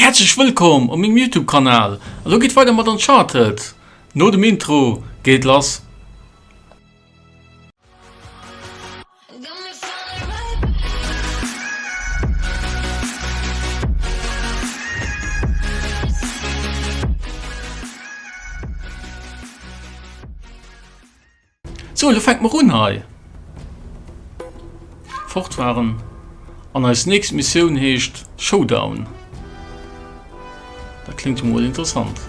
Herzlich willkommen auf meinem YouTube-Kanal. Also geht weiter mit Uncharted. Nur dem Intro geht los. So, du fängt mal an. Fortfahren. Und als nächste Mission heißt Showdown. Das klingt mal interessant.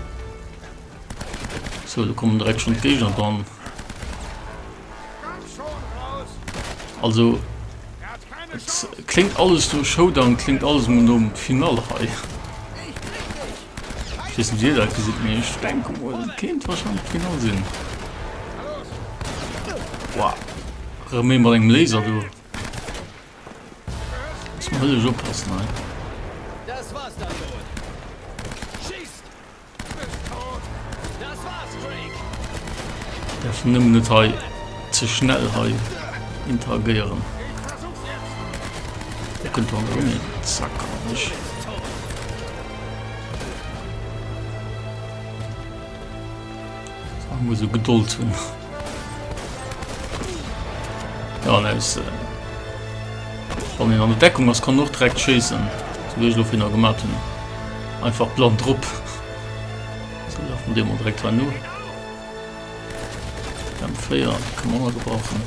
So, da kommen direkt schon Gegner dran. Also, es klingt alles durch Showdown, klingt alles mit dem Finale. Ich weiß nicht, jeder hat gesagt, mir ich denke mal, das könnte wahrscheinlich Finale sein. Wow. Remember mal den Laser, du. Das muss höllisch aufpassen, ne? Das war's dann wohl. Schießt! Du bist tot. Das war's, Drake. Der vernimmt nicht halt zu schnell halt interagieren. Da könnte man irgendwie zack, nicht. Da muss ich Geduld tun. Ja, ne, ist wenn ich an der Deckung was kann noch direkt schießen. So wie ich auf ihn gemacht habe. Einfach blank drauf. So laufen wir direkt rein nur. Dann Feuer kann man auch gebrauchen.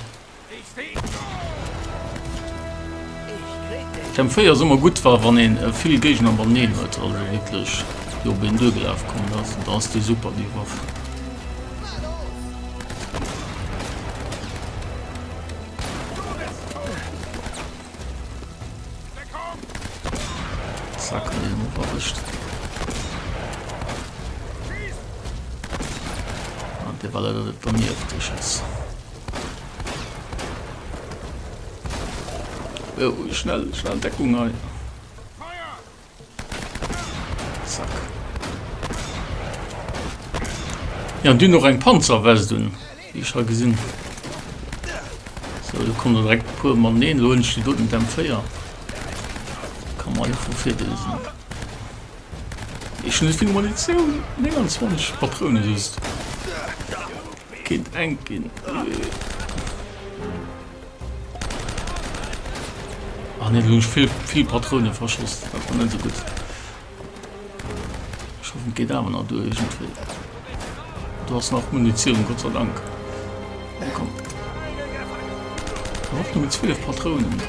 Dem Feuer so immer gut war, wenn ihn viele Gegner übernehmen wird. Also wirklich, ich bin durchgelaufen kommen lassen. Da ist die super, die Waffe. Zack, den erwischt. Und der war leider bei mir auf der Schuss. Oh, schnell Deckung rein. Zack. Ja, und du noch ein Panzer, weißt du? Ich habe gesehen. So, da kommt direkt pur mal nähen, lohnt sich die dort mit dem Feuer. Kann man von viel lesen. Ich finde viel Munition. 29 Patronen ist. Kind eng. Ah ne, du hast viel Patronen verschossen. Das war nicht so gut. Ich hoffe, geht aber noch durch. Du hast noch Munition, Gott sei Dank. Ja, komm. Ich hoffe, mit 12 Patronen.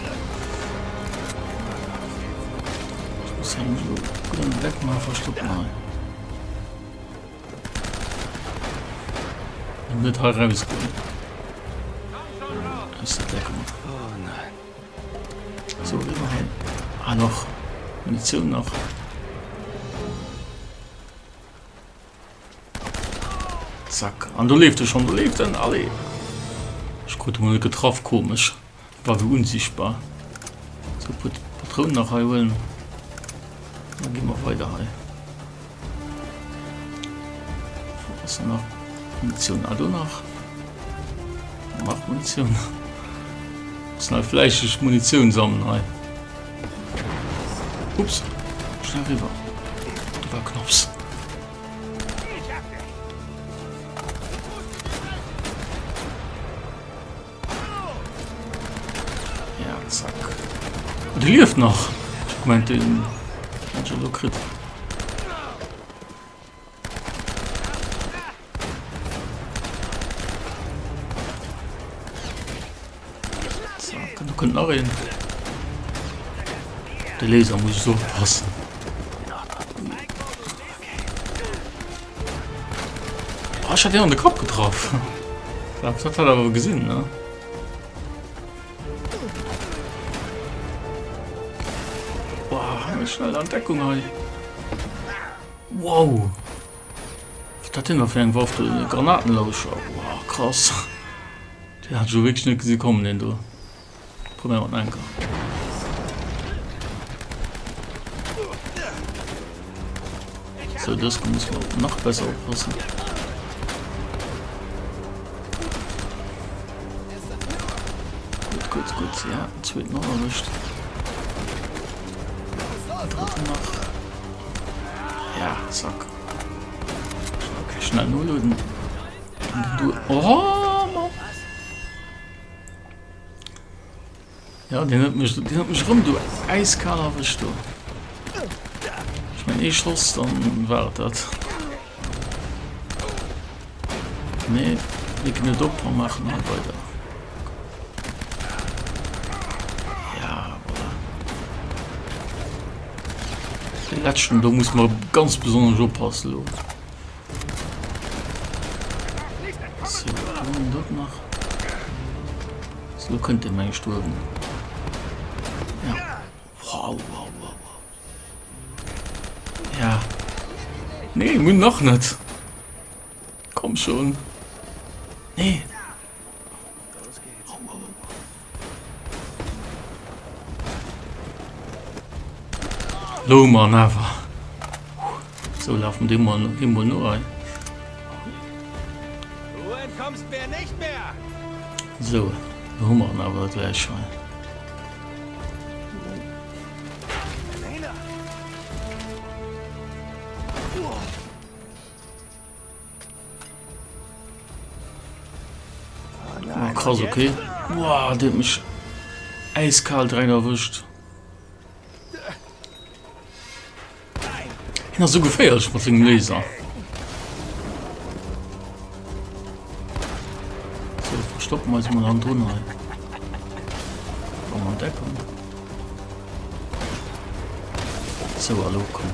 Ich muss so gut weg mal verstoppen. Und nicht herausgehen. Das ist der Deckung. Oh nein. So, immerhin. Ah, noch. Munition noch. Zack. Und du lebst schon, du lebst dann alle. Ich konnte mal getroffen, komisch. War wie unsichtbar. So, Patronen noch holen. Dann gehen wir weiter. Was ist noch? Munition, also noch. Noch Munition. Schnell fleischig Munition sammeln. Ups. Schnell rüber. Du war Knops. Ja, zack. Die lief noch. Ich meinte den Angelo Crit. Du könnt noch reden. Der Laser muss so passen. Oh, ich hatte ihn an den Kopf getroffen. Das hat er aber gesehen, ne? Boah, schnell an Deckung halt. Wow. Was hat denn da für ein Wurf? Granatenlauscher. Wow, krass. Der hat schon wirklich nicht gesehen kommen, den du. Probieren wir einen Anker. So, das muss man noch besser aufpassen. Gut, ja, jetzt wird noch erwischt. Dritte noch. Ja, zack. Schnell nur lösen. Du. Oh, Mann. Ja, den hat mich rum, du Eiskaler, wirst du. Ich meine, ich schloss, dann war das. Nee, wir können nicht Opfer machen, halt weiter. Ja, voilà. Den letzten, da muss man ganz besonders aufpassen. So, und dort noch. So könnte man gestorben. Ja. Wow. Ja. Nee, muss noch nicht. Komm schon. Nee. Loma, never. So laufen die immer nur ein. Du entkommst mir nicht mehr! So, Hummer aber gleich schon. Elena! Oh, krass, okay. Wow, der hat mich eiskalt rein erwischt. Ja, so gefährlich mit dem Laser. So, verstoppen wir jetzt mal an drunter. Komm mal decken. So, hallo, komm.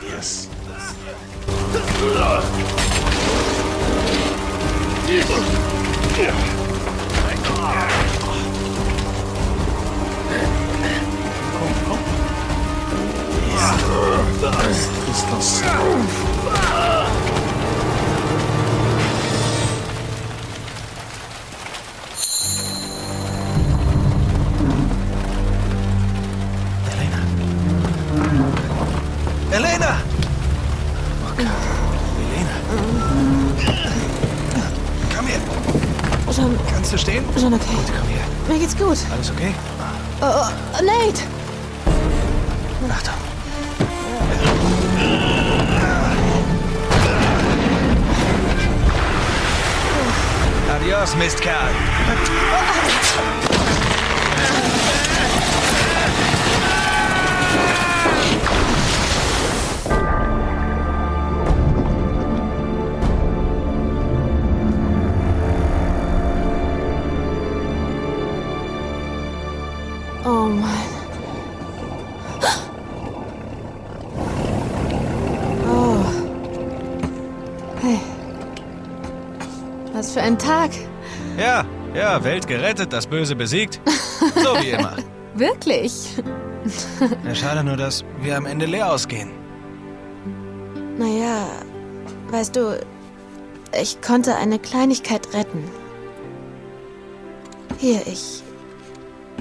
Yes. Komm. Ja. Ist das. Elena! Oh Gott. Elena. Komm her. Schon, Kannst du stehen? schon okay. Gut, komm her. Mir geht's gut. Alles okay? Nate! Achtung. Adios, Mistkerl. Oh Mann. Oh. Hey. Was für ein Tag. Ja, Welt gerettet, das Böse besiegt. So wie immer. Wirklich? Ja, schade nur, dass wir am Ende leer ausgehen. Naja, weißt du, ich konnte eine Kleinigkeit retten. Hier, ich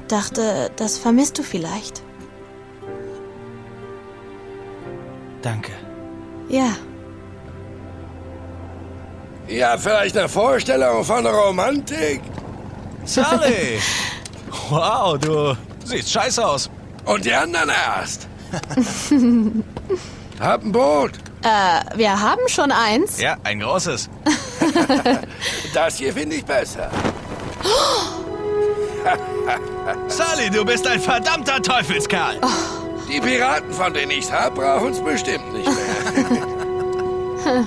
dachte, das vermisst du vielleicht. Danke. Ja. Ja, vielleicht eine Vorstellung von Romantik? Sally! Wow, du siehst scheiße aus. Und die anderen erst. Hab ein Boot. Wir haben schon eins. Ja, ein großes. Das hier finde ich besser. Sally, du bist ein verdammter Teufelskerl. Die Piraten, von denen ich's hab, brauchen's bestimmt nicht mehr.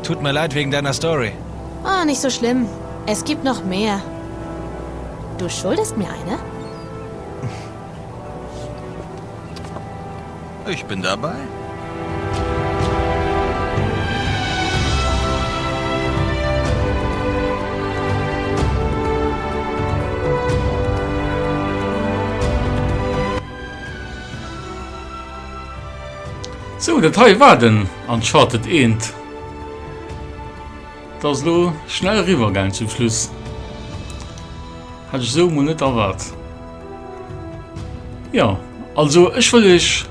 Tut mir leid wegen deiner Story. Oh, nicht so schlimm. Es gibt noch mehr. Du schuldest mir eine? Ich bin dabei. So, der Teil war denn Uncharted 1. Das ist schnell Rübergang zum Schluss. Hatte ich so nicht erwartet. Ja, also ich will euch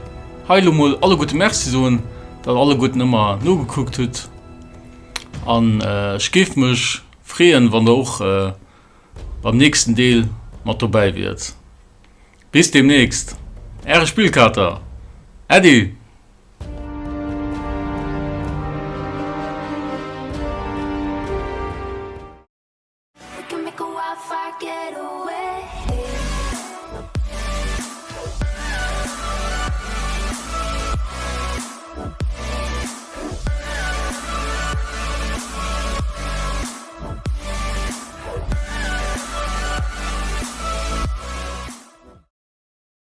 heile mal alle gute Merci sagen dat alle guten immer no geguckt huet an skift mech freeen wann auch beim nächsten Deel mat vorbei wird. Bis demnächst. Spielkater. Eddie.